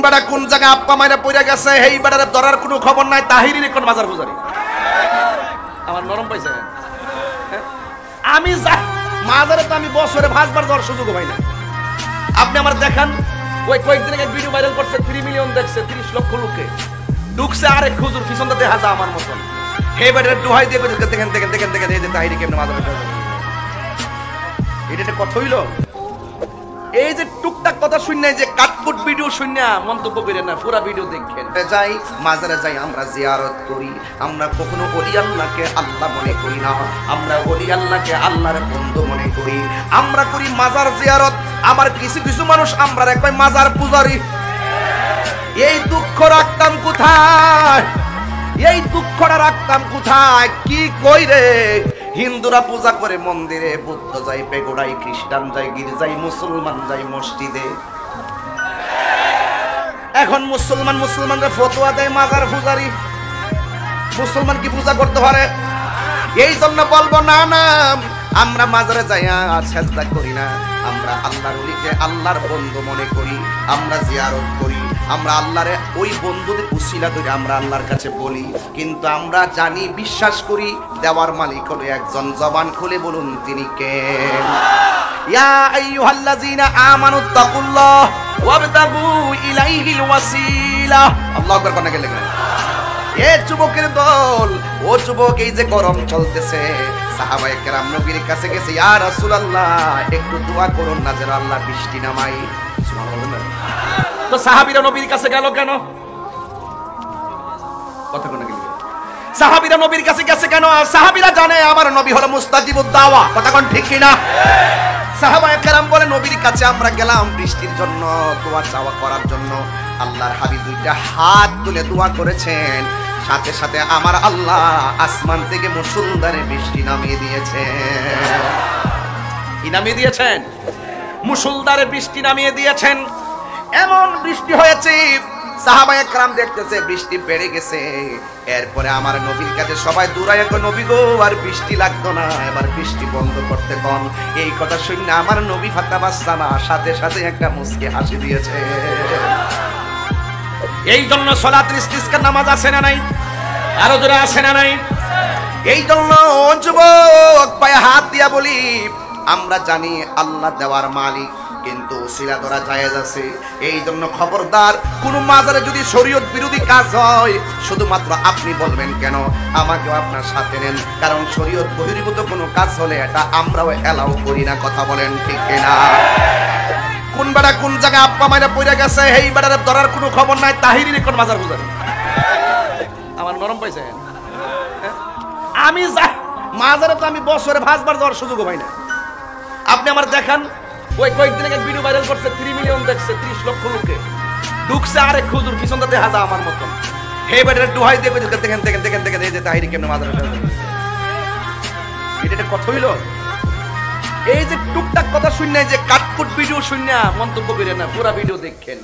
বেড়া কোন জায়গায় আপ্পা মাইরা পড়ে গেছে এই বেড়ারে ধরার কোনো খবর নাই। তাহিরির এখন মাজার পূজারি আমার নরম পাইছে। আমি মাজারে তো আমি বছরে 5 বার যাওয়ার সুযোগ পাই না। আপনি আমার দেখান ওই কয়েকদিন আগে ভিডিও ভাইরাল করছে 3 মিলিয়ন দেখছে, 30 লক্ষ লোকে ঢুকছে। আরেক হুজুর পিছনটা দেখা যায় আমার মতন হে বেটারে দোহাই দিয়ে দেখেন দেখেন দেখেন দেখেন এই যে তাহিরি কেমনে মাজারে এটা কথা হইল। এই যে টুকটাক কথা শুনে যে কাটকুট ভিডিও শুনে মন্তব্য করেন না, পুরো ভিডিও দেখেন। যাই মাজারে যাই, আমরা জিয়ারত করি। আমরা কখনো ওলি আল্লাহকে আল্লাহ মনে করি না, আমরা ওলি আল্লাহকে আল্লাহর বন্ধু মনে করি। আমরা করি মাজার জিয়ারত। আবার কিছু কিছু মানুষ আমরা কয় মাজার পূজারি। এই দুঃখ রাখতাম কোথায়? এই দুঃখটা রাখতাম কোথায়? কি কই রে? হিন্দুরা পূজা করে মন্দিরে, বুদ্ধ যাই পেগোড়ায়, খ্রিস্টান যাই গির্জায়, মুসলমান যাই মসজিদে। এখন মুসলমানরা ফতোয়া দেয় মাজার পূজারি। মুসলমান কি পূজা করতে পারে? এই জন্য বলবো না না, আমরা মাজারে যাই আর সেজদা করি না। আমরা আল্লাহর ওলিকে আল্লাহর বন্ধু মনে করি, আমরা জিয়ারত করি। আমরা আল্লাহরে ওই বন্ধুদের উসিলা করে আমরা আল্লাহর কাছে বলি। কিন্তু আমরা জানি, বিশ্বাস করি দেওয়ার মালিক হলো একজন। জবান খুলে বলুন তিনি কে? ইয়া আইয়ুহাল্লাযীনা আমানুত্তাকুল্লাহ ওয়াবতাগু ইলাইহিল ওয়াসিলা। আল্লাহু আকবার কোন গেলে এ যুবকের দল, ও যুবক, এই যে গরম চলতেছে, সাহাবায়ে কেরাম নবীর কাছে গেছে, ইয়া রাসূলুল্লাহ একটু দোয়া করুন না যেন আল্লাহ বৃষ্টি নামায়। সুবহানাল্লাহ। তো সাহাবীরা নবীর কাছে গেল কেন? কথা কোন গেল? সাহাবীরা নবীর কাছে গেছে কেন? সাহাবীরা জানে আমার নবী হলো মুস্তাজিবুদ দাওয়া। কথা কোন ঠিক কি না? সাহাবায়ে কেরাম বলে নবীর কাছে আমরা গেলাম বৃষ্টির জন্য, দোয়া চাওয়া করার জন্য। আল্লাহর হাবিব দুইটা হাত তুলে দোয়া করেছেন, সাথে সাথে আমার আল্লাহ আসমান থেকে মুষলধারে বৃষ্টি নামিয়ে দিয়েছেন। কি নামিয়ে দিয়েছেন? মুষলধারে বৃষ্টি নামিয়ে দিয়েছেন। এমন বৃষ্টি হয়েছে, সাহাবায়ে কেরাম দেখতেছে বৃষ্টি বেড়ে গেছে। এরপরে আমার নবীর কাছে সবাই দৌড়ায় কয়, নবী গো আর বৃষ্টি লাগতো না, এবার বৃষ্টি বন্ধ করতে কোন। এই কথা শুনে আমার নবী ফাতাবাসসামা, সাথে সাথে একটা মুস্কি হাসি দিয়েছে। এই জন্য সালাতুল ইস্তিসকার নামাজ আছে না নাই? আরো জোরে আছে না নাই? এই জন্য যুবক পায়ে হাত দিয়া বলি, আমরা জানি আল্লাহ দেওয়ার মালিক, কিন্তু উসিলা ধরা জায়েজ আছে। এই জন্য খবরদার, কোন মাজারে যদি শরীয়ত বিরোধী কাজ হয়, শুধুমাত্র আপনি বলবেন কেন, আমাকেও আপনার সাথে নেন। কারণ শরীয়ত বহির্ভূত কোনো কাজ হলে এটা আমরাও এলাও করি না। কথা বলেন ঠিক কিনা? কোন বেড়া কোন জায়গায় আপ্পা মাইরা পড়ে গেছে এই বেড়ারে ধরার কোনো খবর নাই। তাহিরির এখন মাজার পূজারি আমার নরম পাইছে। আমি মাজারে তো আমি বছরে 5 বার যাওয়ার সুযোগ পাই না। আপনি আমার দেখান ওই কয়েকদিন আগে ভিডিও ভাইরাল করছে 3 মিলিয়ন দেখছে, 30 লক্ষ লোকে ঢুকছে। আরেক হুজুর পিছনটা দেখা যায় আমার মতন হে বেটারে দোহাই দিয়ে দেখেন দেখেন দেখেন দেখেন এই যে তাহিরি কেমনে মাজারে এটা কথা হইল। এই যে টুকটাক কথা শুনে যে কাটকুট ভিডিও শুনে মন্তব্য করেন না, পুরো ভিডিও দেখেন।